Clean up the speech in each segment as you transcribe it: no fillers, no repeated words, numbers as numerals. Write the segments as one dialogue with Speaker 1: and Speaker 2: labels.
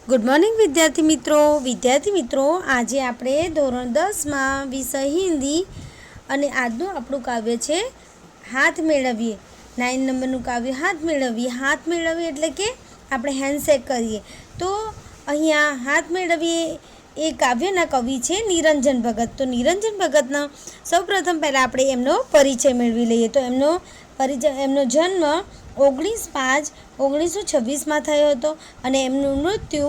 Speaker 1: Good morning વિદ્યાર્થી મિત્રો આજે આપણે ધોરણ 10માં વિષય હિન્દી અને આજનું આપણું કાવ્ય છે હાથ મેળવીએ। 9 નંબરનું કાવ્ય હાથ મેળવીએ એટલે કે આપણે હેન્ડશેક કરીએ। તો અહીંયા હાથ મેળવીએ એ કાવ્યના કવિ છે નિરંજન ભગત। તો નિરંજન ભગતનો સૌપ્રથમ પહેલાં આપણે એમનો પરિચય મેળવી લઈએ। તો એમનો જન્મ 19/5/1926 થયો હતો અને એમનું મૃત્યુ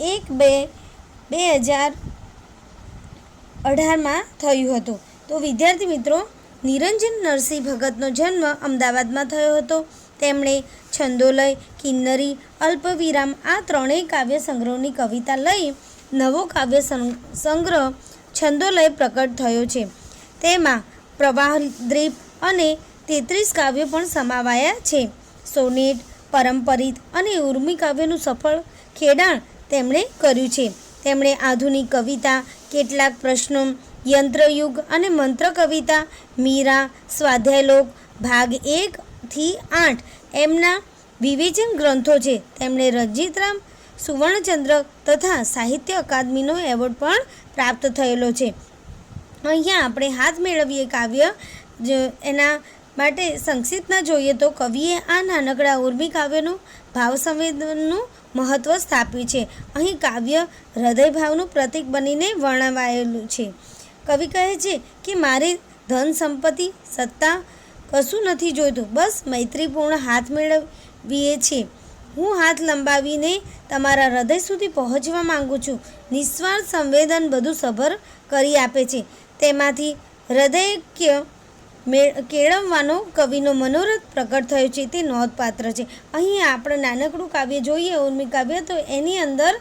Speaker 1: 1/2/2018 થયું હતું। તો વિદ્યાર્થી મિત્રો, નિરંજન નરસિંહ ભગતનો જન્મ અમદાવાદમાં થયો હતો। તેમણે છંદોલય, કિન્નરી, અલ્પવિરામ આ ત્રણેય કાવ્ય સંગ્રહોની કવિતા લઈ નવો કાવ્ય સંગ્રહ છંદોલય પ્રકટ થયો છે। તેમાં પ્રવાહદ્વીપ અને 33 કાવ્યો પણ સમાવાયા છે। સોનેટ, પરંપરિત અને ઉર્મી કાવ્યનું સફળ ખેડાણ તેમણે કર્યું છે। તેમણે આધુનિક કવિતા, કેટલાક પ્રશ્નો, યંત્રયુગ અને મંત્ર કવિતા, મીરા, સ્વાધ્યાયલોક ભાગ 1 થી 8 એમના વિવેચન ગ્રંથો છે। તેમણે રણજીતરામ સુવર્ણચંદ્રક તથા સાહિત્ય અકાદમીનો એવોર્ડ પણ પ્રાપ્ત થયેલો છે। અહીંયા આપણે હાથ મેળવીએ કાવ્ય એના માટે સંક્ષિપ્તમાં જોઈએ તો કવિએ આ નાનકડા ઉર્મી કાવ્યનું ભાવ સંવેદનનું મહત્ત્વ સ્થાપ્યું છે। અહીં કાવ્ય હૃદયભાવનું પ્રતીક બનીને વર્ણવાયેલું છે। કવિ કહે છે કે મારે ધન સંપત્તિ સત્તા કશું નથી જોઈતું, બસ મૈત્રીપૂર્ણ હાથ મેળવીએ છે। હું હાથ લંબાવીને તમારા હૃદય સુધી પહોંચવા માંગુ છું। નિસ્વાર્થ સંવેદન બધું સભર કરી આપે છે। તેમાંથી હૃદય કેળવવાનો કવિનો મનોરથ પ્રગટ થયો છે, તે નોંધપાત્ર છે। અહીં આપણે નાનકડું કાવ્ય જોઈએ ઉર્મી કાવ્ય, તો એની અંદર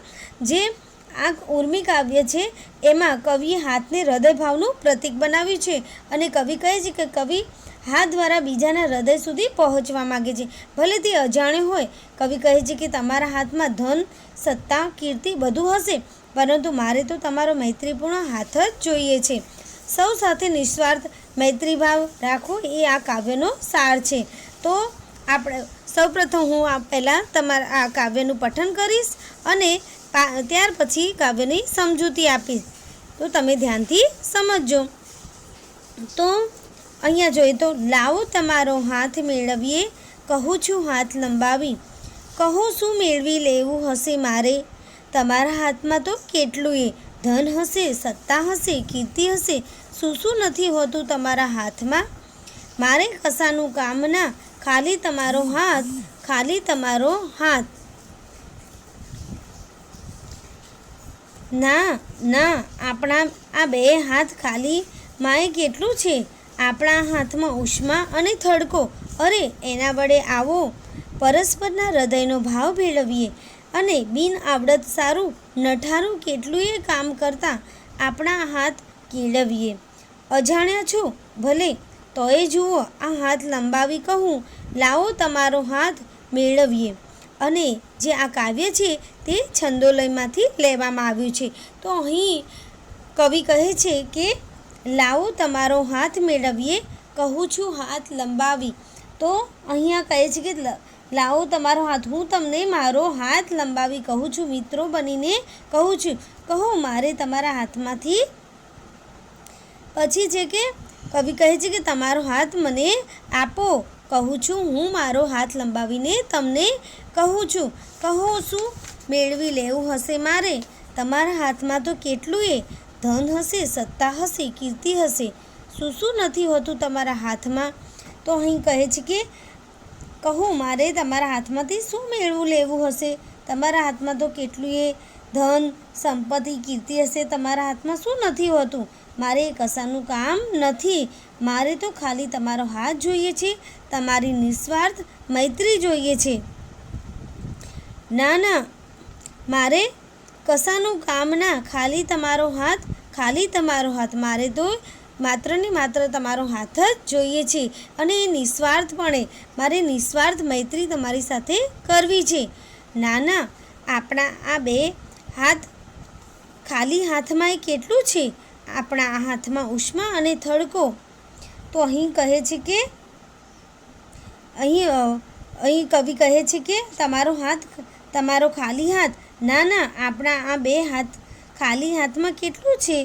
Speaker 1: જે આ ઉર્મી કાવ્ય છે એમાં કવિએ હાથને હૃદયભાવનું પ્રતીક બનાવ્યું છે અને કવિ કહે છે કે કવિ હાથ દ્વારા બીજાના હૃદય સુધી પહોંચવા માગે છે, ભલે તે અજાણ્યો હોય। કવિ કહે છે કે તમારા હાથમાં ધન, સત્તા, કીર્તિ બધું હશે, પરંતુ મારે તો તમારો મૈત્રીપૂર્ણ હાથ જ જોઈએ છે। સૌ સાથે નિસ્વાર્થ મૈત્રીભાવ રાખવો એ આ કાવ્યનો સાર છે। તો આપણે સૌપ્રથમ હું પહેલાં તમારા આ કાવ્યનું પઠન કરીશ અને ત્યાર પછી કાવ્યની સમજૂતી આપીશ, તો તમે ધ્યાનથી સમજજો। તો અહીંયા જોઈએ તો લાવો તમારો હાથ મેળવીએ, કહું છું હાથ લંબાવી, કહો શું મેળવી લેવું હશે મારે, તમારા હાથમાં તો કેટલું એ ધન હશે, સત્તા હશે, કીર્તિ હશે, શું નથી હોતું તમારા હાથમાં, મારે કશાનું કામ ના, ખાલી તમારો હાથ, ખાલી તમારો હાથ। ના ના, આપણા આ બે હાથ ખાલી માએ કેટલું છે, આપણા હાથમાં ઉષ્મા અને થડકો, અરે એના વડે આવો પરસ્પરના હૃદયનો ભાવ ભેળવીએ અને બિન આવડત સારું નઠારું કેટલુંય કામ કરતાં આપણા હાથ કેળવીએ। અજાણ્યા છો ભલે, તોય જુઓ આ હાથ લંબાવી કહું, લાવો તમારો હાથ મેળવીએ। અને જે આ કાવ્ય છે તે છંદોલયમાંથી લેવામાં આવ્યું છે। તો અહીં કવિ કહે છે કે લાવો તમારો હાથ મેળવીએ, કહું છું હાથ લંબાવી। તો અહીંયા કહે છે કે લાવો તમારો હાથ, હું તમને મારો હાથ લંબાવી કહું છું, મિત્રો બનીને કહું છું, કહો મારે તમારા હાથમાંથી। પછી છે કે કવિ કહે છે કે તમારો હાથ મને આપો, કહું છું હું મારો હાથ લંબાવીને તમને કહું છું, કહો શું મેળવી લેવું હશે મારે, તમારા હાથમાં તો કેટલું એ ધન હશે, સત્તા હશે, કીર્તિ હશે, શું નથી હોતું તમારા હાથમાં। તો અહીં કહે છે કે કહો મારે તમારા હાથમાંથી શું મેળવું લેવું હશે, તમારા હાથમાં તો કેટલું એ ધન, સંપત્તિ, કીર્તિ હશે, તમારા હાથમાં શું નથી હોતું, મારે કશાનું કામ નથી, મારે તો ખાલી તમારો હાથ જોઈએ છે, તમારી નિસ્વાર્થ મૈત્રી જોઈએ છે। ના ના, મારે કશાનું કામ ના, ખાલી તમારો હાથ, ખાલી તમારો હાથ, મારે તો માત્ર ને માત્ર તમારો હાથ જ જોઈએ છે અને એ નિસ્વાર્થપણે મારે નિસ્વાર્થ મૈત્રી તમારી સાથે કરવી છે। ના ના, આપણા આ બે હાથ ખાલી હાથમાં એ કેટલું છે, આપણા આ હાથમાં ઉષ્મા અને થડકો। તો અહીં કહે છે કે અહીં કવિ કહે છે કે તમારો હાથ, તમારો ખાલી હાથ ના ના, આપણા આ બે હાથ ખાલી હાથમાં કેટલું છે?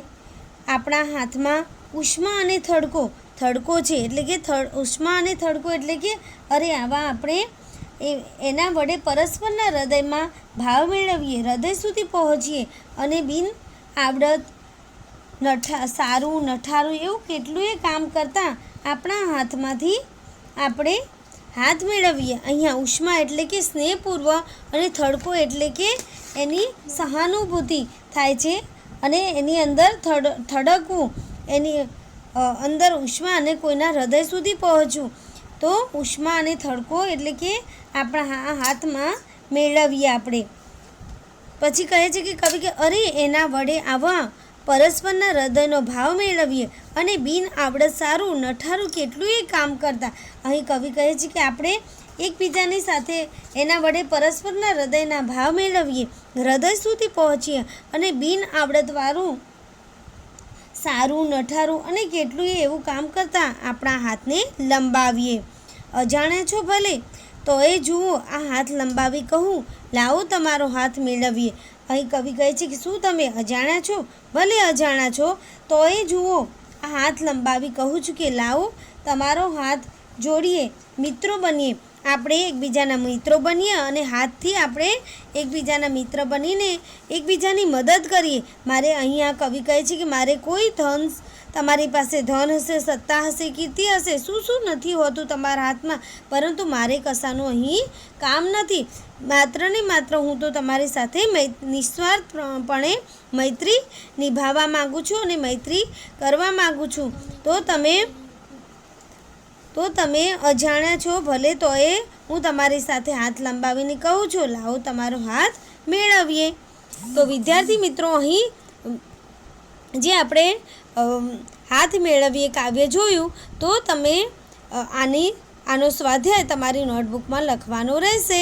Speaker 1: આપણા હાથમાં ઉષ્મા અને થડકો છે, એટલે કે ઉષ્મા અને થડકો એટલે કે અરે આવા આપણે એના વડે પરસ્પરના હૃદયમાં ભાવ મેળવીએ, હૃદય સુધી પહોંચીએ અને બિન આવડત સારું નઠારું એવું કેટલુંય કામ કરતાં આપણા હાથમાંથી આપણે હાથ મેળવીએ. અહીંયા ઉષ્મા એટલે કે સ્નેહપૂર્વ અને થડકો એટલે કે એની સહાનુભૂતિ થાય છે અને એની અંદર થડકવું, એની અંદર ઉષ્મા અને કોઈના હૃદય સુધી પહોંચવું. તો ઉષ્મા અને થડકો એટલે કે આપણા હાથમાં મેળવીએ આપણે. પછી કહે છે કે કવિ કે અરે એના વડે આવા પરસ્પરના હૃદયનો ભાવ મેળવીએ અને બિન આવડત સારું નઠારું કેટલુંય કામ કરતા. અહીં કવિ કહે છે કે આપણે એકબીજાની સાથે એના વડે પરસ્પરના હૃદયના ભાવ મેળવીએ, હૃદય સુધી પહોંચીએ અને બિન આવડતવાળું સારું નઠારું અને કેટલુંય એવું કામ કરતાં આપણા હાથને લંબાવીએ. અજાણ્યા છો ભલે તો એ જુઓ આ હાથ લંબાવી કહું, લાવો તમારો હાથ મેળવીએ. અહીં કવિ કહે છે કે શું તમે અજાણ્યા છો? ભલે અજાણ્યા છો તો એ જુઓ આ હાથ લંબાવી કહું છું કે લાવો તમારો હાથ જોડીએ, મિત્રો બનીએ. આપણે એકબીજાના મિત્રો બનીએ અને હાથથી આપણે એકબીજાના મિત્ર બનીને એકબીજાની મદદ કરીએ. મારે અહીંયા કવિ કહે છે કે મારે કોઈ ધન, તમારી પાસે ધન હશે, સત્તા હશે, કીર્તિ હશે, શું નથી હોતું તમારા હાથમાં, પરંતુ મારે કશાનું અહીં કામ નથી. માત્ર ને માત્ર હું તો તમારી સાથે નિસ્વાર્થપણે મૈત્રી નિભાવવા માગું છું અને મૈત્રી કરવા માગું છું. તો તમે અજાણ્યા છો ભલે તો એ હું તમારી સાથે હાથ લંબાવીને કહું છું, લાવો તમારો હાથ મેળવીએ. તો વિદ્યાર્થી મિત્રો, અહીં જે આપણે હાથ મેળવીએ કાવ્ય જોયું, તો તમે આનો સ્વાધ્યાય તમારી નોટબુકમાં લખવાનો રહેશે.